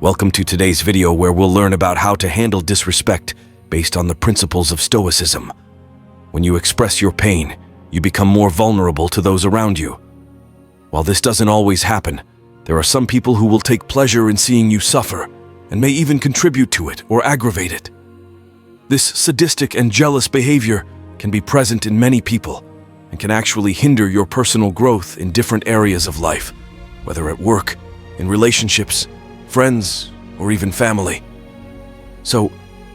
Welcome to today's video where we'll learn about how to handle disrespect based on the principles of Stoicism. When you express your pain, you become more vulnerable to those around you. While this doesn't always happen, there are some people who will take pleasure in seeing you suffer and may even contribute to it or aggravate it. This sadistic and jealous behavior can be present in many people and can actually hinder your personal growth in different areas of life, whether at work, in relationships, friends, or even family. So,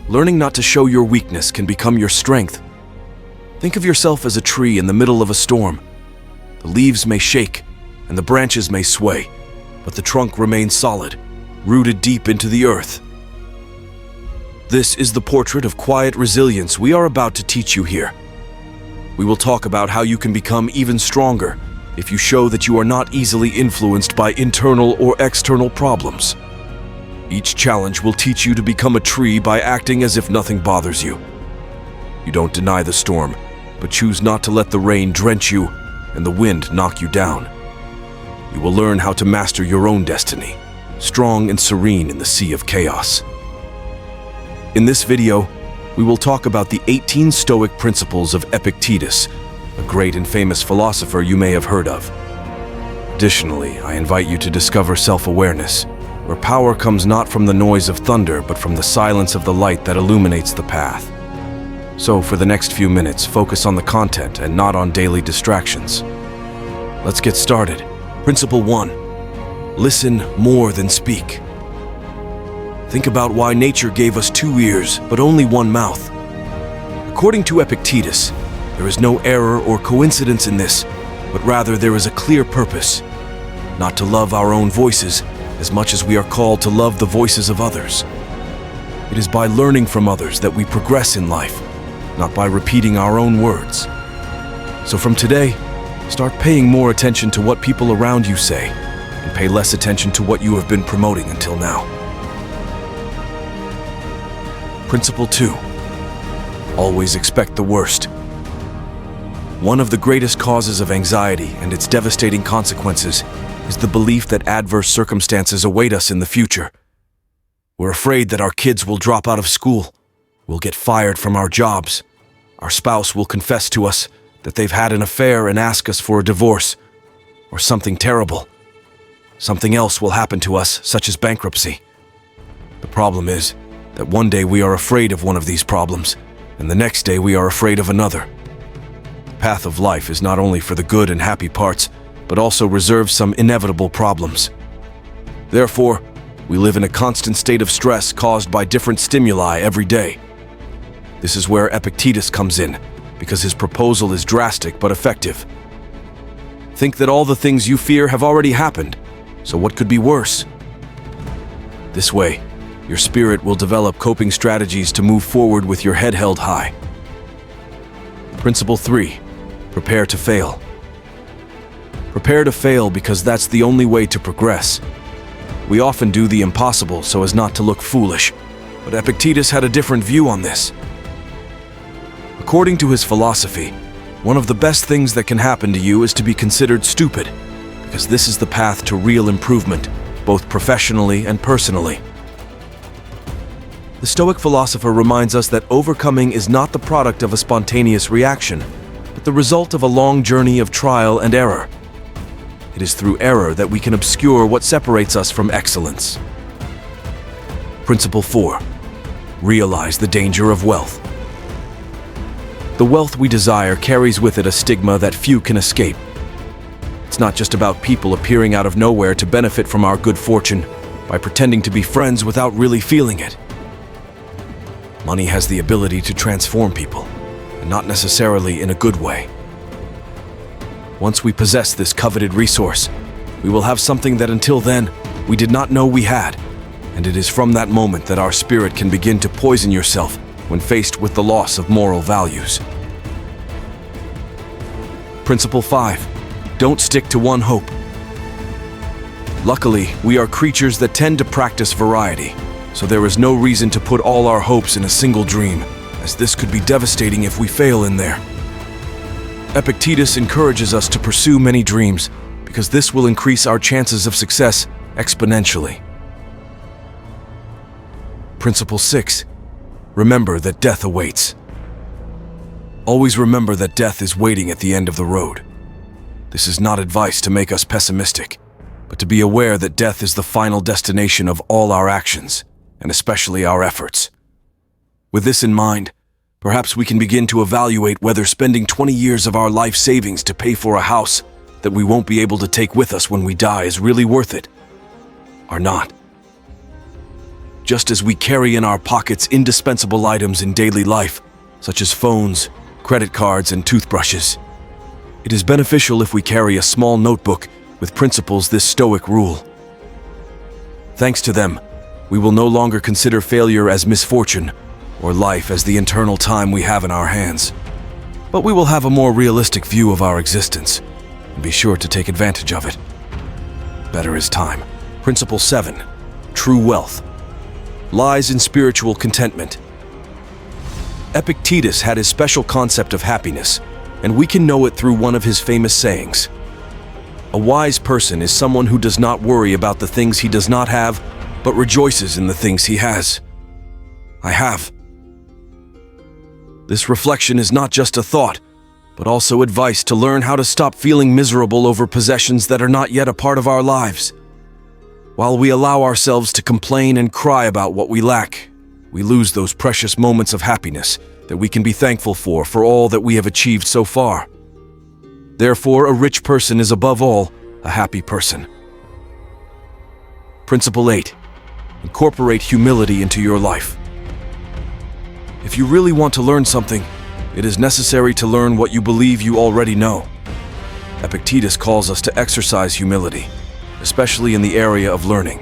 learning not to show your weakness can become your strength. Think of yourself as a tree in the middle of a storm. The leaves may shake and the branches may sway, but the trunk remains solid, rooted deep into the earth. This is the portrait of quiet resilience we are about to teach you here. We will talk about how you can become even stronger if you show that you are not easily influenced by internal or external problems. Each challenge will teach you to become a tree by acting as if nothing bothers you. You don't deny the storm, but choose not to let the rain drench you and the wind knock you down. You will learn how to master your own destiny, strong and serene in the sea of chaos. In this video, we will talk about the 18 Stoic principles of Epictetus, a great and famous philosopher you may have heard of. Additionally, I invite you to discover self-awareness, where power comes not from the noise of thunder, but from the silence of the light that illuminates the path. So, for the next few minutes, focus on the content and not on daily distractions. Let's get started. Principle 1. Listen more than speak. Think about why nature gave us 2 ears, but only 1 mouth. According to Epictetus, there is no error or coincidence in this, but rather there is a clear purpose: not to love our own voices as much as we are called to love the voices of others. It is by learning from others that we progress in life, not by repeating our own words. So from today, start paying more attention to what people around you say, and pay less attention to what you have been promoting until now. Principle 2. Always expect the worst. One of the greatest causes of anxiety and its devastating consequences is the belief that adverse circumstances await us in the future. We're afraid that our kids will drop out of school, we'll get fired from our jobs, our spouse will confess to us that they've had an affair and ask us for a divorce, or something terrible. Something else will happen to us, such as bankruptcy. The problem is that one day we are afraid of one of these problems, and the next day we are afraid of another. The path of life is not only for the good and happy parts, but also reserves some inevitable problems. Therefore, we live in a constant state of stress caused by different stimuli every day. This is where Epictetus comes in, because his proposal is drastic but effective. Think that all the things you fear have already happened, so what could be worse? This way, your spirit will develop coping strategies to move forward with your head held high. Principle 3. Prepare to fail. Prepare to fail because that's the only way to progress. We often do the impossible so as not to look foolish, but Epictetus had a different view on this. According to his philosophy, one of the best things that can happen to you is to be considered stupid, because this is the path to real improvement, both professionally and personally. The Stoic philosopher reminds us that overcoming is not the product of a spontaneous reaction, but the result of a long journey of trial and error. It is through error that we can obscure what separates us from excellence. Principle 4. Realize the danger of wealth. The wealth we desire carries with it a stigma that few can escape. It's not just about people appearing out of nowhere to benefit from our good fortune by pretending to be friends without really feeling it. Money has the ability to transform people, and not necessarily in a good way. Once we possess this coveted resource, we will have something that until then we did not know we had, and it is from that moment that our spirit can begin to poison yourself when faced with the loss of moral values. Principle 5. Don't stick to one hope. Luckily, we are creatures that tend to practice variety, so there is no reason to put all our hopes in a single dream, as this could be devastating if we fail in there. Epictetus encourages us to pursue many dreams because this will increase our chances of success exponentially. Principle 6. Remember that death awaits. Always remember that death is waiting at the end of the road. This is not advice to make us pessimistic, but to be aware that death is the final destination of all our actions, and especially our efforts. With this in mind, perhaps we can begin to evaluate whether spending 20 years of our life savings to pay for a house that we won't be able to take with us when we die is really worth it, or not. Just as we carry in our pockets indispensable items in daily life, such as phones, credit cards, and toothbrushes, it is beneficial if we carry a small notebook with principles this Stoic rule. Thanks to them, we will no longer consider failure as misfortune or life as the internal time we have in our hands, but we will have a more realistic view of our existence and be sure to take advantage of it. Better is time. Principle 7. True wealth lies in spiritual contentment. Epictetus had his special concept of happiness, and we can know it through one of his famous sayings. A wise person is someone who does not worry about the things he does not have, but rejoices in the things he has. I have. This reflection is not just a thought, but also advice to learn how to stop feeling miserable over possessions that are not yet a part of our lives. While we allow ourselves to complain and cry about what we lack, we lose those precious moments of happiness that we can be thankful for all that we have achieved so far. Therefore, a rich person is above all a happy person. Principle 8. Incorporate humility into your life. If you really want to learn something, it is necessary to learn what you believe you already know. Epictetus calls us to exercise humility, especially in the area of learning.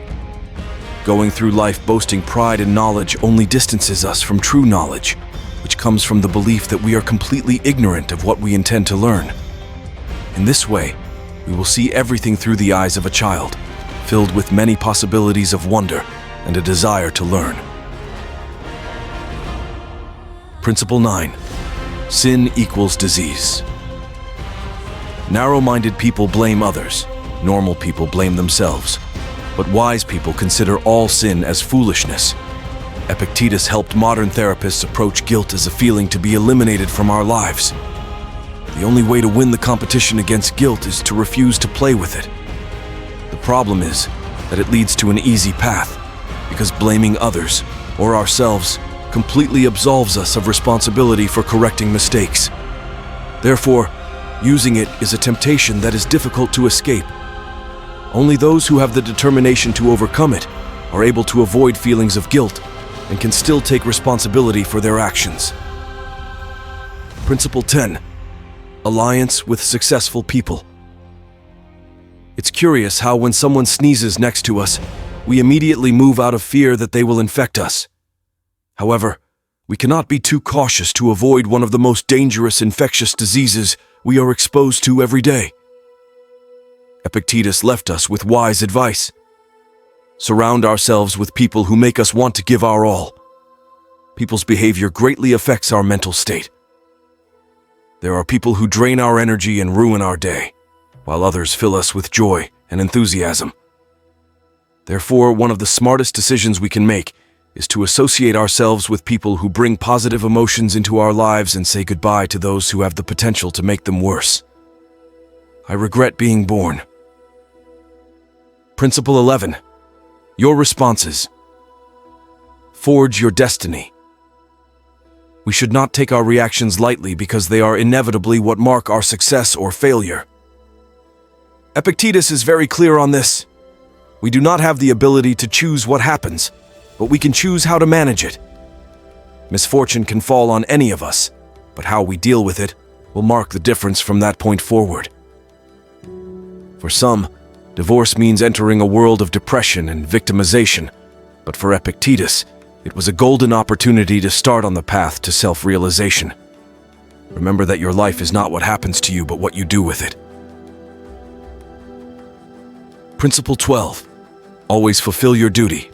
Going through life boasting pride and knowledge only distances us from true knowledge, which comes from the belief that we are completely ignorant of what we intend to learn. In this way, we will see everything through the eyes of a child, filled with many possibilities of wonder and a desire to learn. Principle 9. Sin equals disease. Narrow-minded people blame others. Normal people blame themselves. But wise people consider all sin as foolishness. Epictetus helped modern therapists approach guilt as a feeling to be eliminated from our lives. The only way to win the competition against guilt is to refuse to play with it. The problem is that it leads to an easy path, because blaming others, or ourselves, completely absolves us of responsibility for correcting mistakes. Therefore, using it is a temptation that is difficult to escape. Only those who have the determination to overcome it are able to avoid feelings of guilt and can still take responsibility for their actions. Principle 10. Alliance with successful people. It's curious how when someone sneezes next to us, we immediately move out of fear that they will infect us. However, we cannot be too cautious to avoid one of the most dangerous infectious diseases we are exposed to every day. Epictetus left us with wise advice. Surround ourselves with people who make us want to give our all. People's behavior greatly affects our mental state. There are people who drain our energy and ruin our day, while others fill us with joy and enthusiasm. Therefore, one of the smartest decisions we can make is to associate ourselves with people who bring positive emotions into our lives and say goodbye to those who have the potential to make them worse. I regret being born. Principle 11. Your responses. Forge your destiny. We should not take our reactions lightly because they are inevitably what mark our success or failure. Epictetus is very clear on this. We do not have the ability to choose what happens, but we can choose how to manage it. Misfortune can fall on any of us, but how we deal with it will mark the difference from that point forward. For some, divorce means entering a world of depression and victimization, but for Epictetus, it was a golden opportunity to start on the path to self-realization. Remember that your life is not what happens to you, but what you do with it. Principle 12. Always fulfill your duty.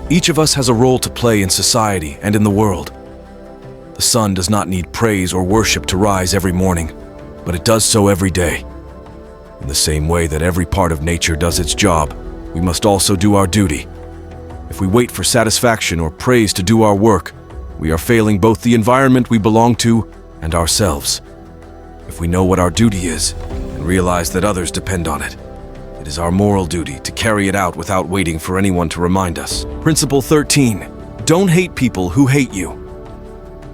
Each of us has a role to play in society and in the world. The sun does not need praise or worship to rise every morning, but it does so every day. In the same way that every part of nature does its job, we must also do our duty. If we wait for satisfaction or praise to do our work, we are failing both the environment we belong to and ourselves. If we know what our duty is and realize that others depend on it, it is our moral duty to carry it out without waiting for anyone to remind us. Principle 13. Don't hate people who hate you.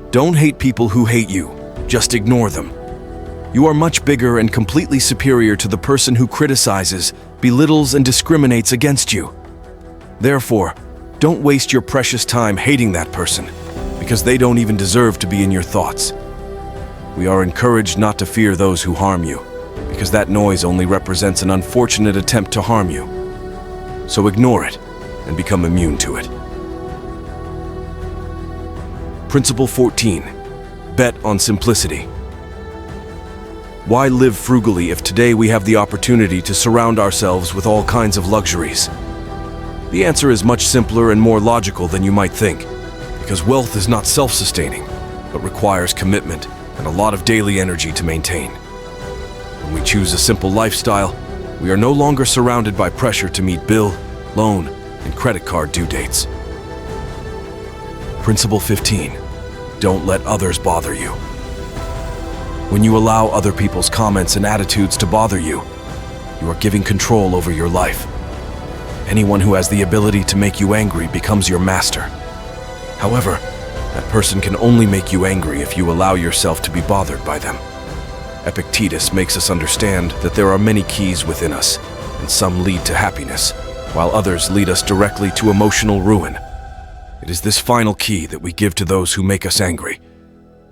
Don't hate people who hate you. Just ignore them. You are much bigger and completely superior to the person who criticizes, belittles, and discriminates against you. Therefore, don't waste your precious time hating that person, because they don't even deserve to be in your thoughts. We are encouraged not to fear those who harm you, because that noise only represents an unfortunate attempt to harm you. So ignore it and become immune to it. Principle 14. Bet on simplicity. Why live frugally if today we have the opportunity to surround ourselves with all kinds of luxuries? The answer is much simpler and more logical than you might think, because wealth is not self-sustaining, but requires commitment and a lot of daily energy to maintain. When we choose a simple lifestyle, we are no longer surrounded by pressure to meet bill, loan, and credit card due dates. Principle 15. Don't let others bother you. When you allow other people's comments and attitudes to bother you, you are giving control over your life. Anyone who has the ability to make you angry becomes your master. However, that person can only make you angry if you allow yourself to be bothered by them. Epictetus makes us understand that there are many keys within us, and some lead to happiness, while others lead us directly to emotional ruin. It is this final key that we give to those who make us angry.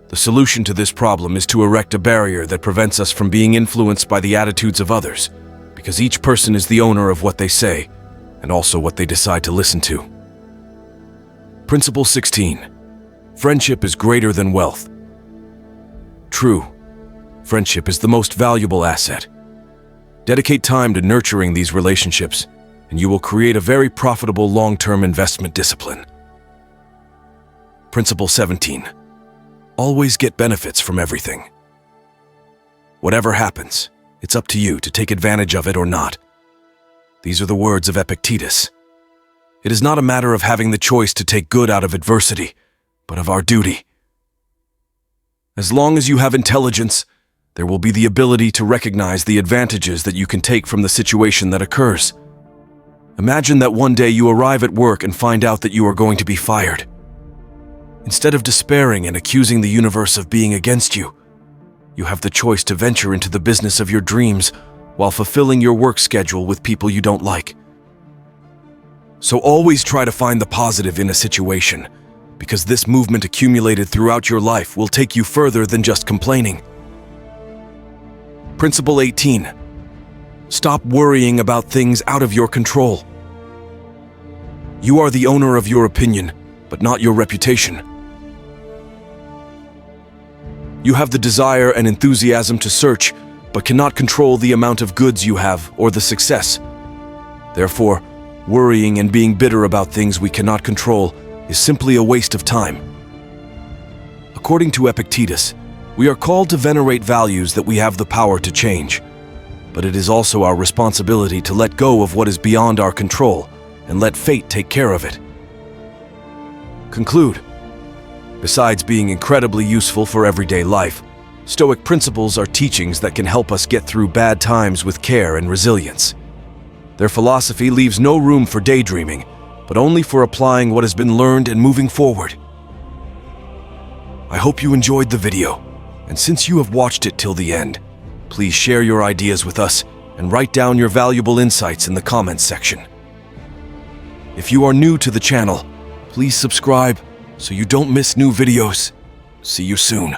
The solution to this problem is to erect a barrier that prevents us from being influenced by the attitudes of others, because each person is the owner of what they say, and also what they decide to listen to. Principle 16. Friendship is greater than wealth. True, friendship is the most valuable asset. Dedicate time to nurturing these relationships, and you will create a very profitable long-term investment discipline. Principle 17. Always get benefits from everything. Whatever happens, it's up to you to take advantage of it or not. These are the words of Epictetus. It is not a matter of having the choice to take good out of adversity, but of our duty. As long as you have intelligence, there will be the ability to recognize the advantages that you can take from the situation that occurs. Imagine that one day you arrive at work and find out that you are going to be fired. Instead of despairing and accusing the universe of being against you, you have the choice to venture into the business of your dreams while fulfilling your work schedule with people you don't like. So always try to find the positive in a situation, because this movement accumulated throughout your life will take you further than just complaining. Principle 18. Stop worrying about things out of your control. You are the owner of your opinion, but not your reputation. You have the desire and enthusiasm to search, but cannot control the amount of goods you have or the success. Therefore, worrying and being bitter about things we cannot control is simply a waste of time. According to Epictetus, we are called to venerate values that we have the power to change, but it is also our responsibility to let go of what is beyond our control and let fate take care of it. Conclude. Besides being incredibly useful for everyday life, Stoic principles are teachings that can help us get through bad times with care and resilience. Their philosophy leaves no room for daydreaming, but only for applying what has been learned and moving forward. I hope you enjoyed the video, and since you have watched it till the end, please share your ideas with us and write down your valuable insights in the comments section. If you are new to the channel, please subscribe so you don't miss new videos. See you soon.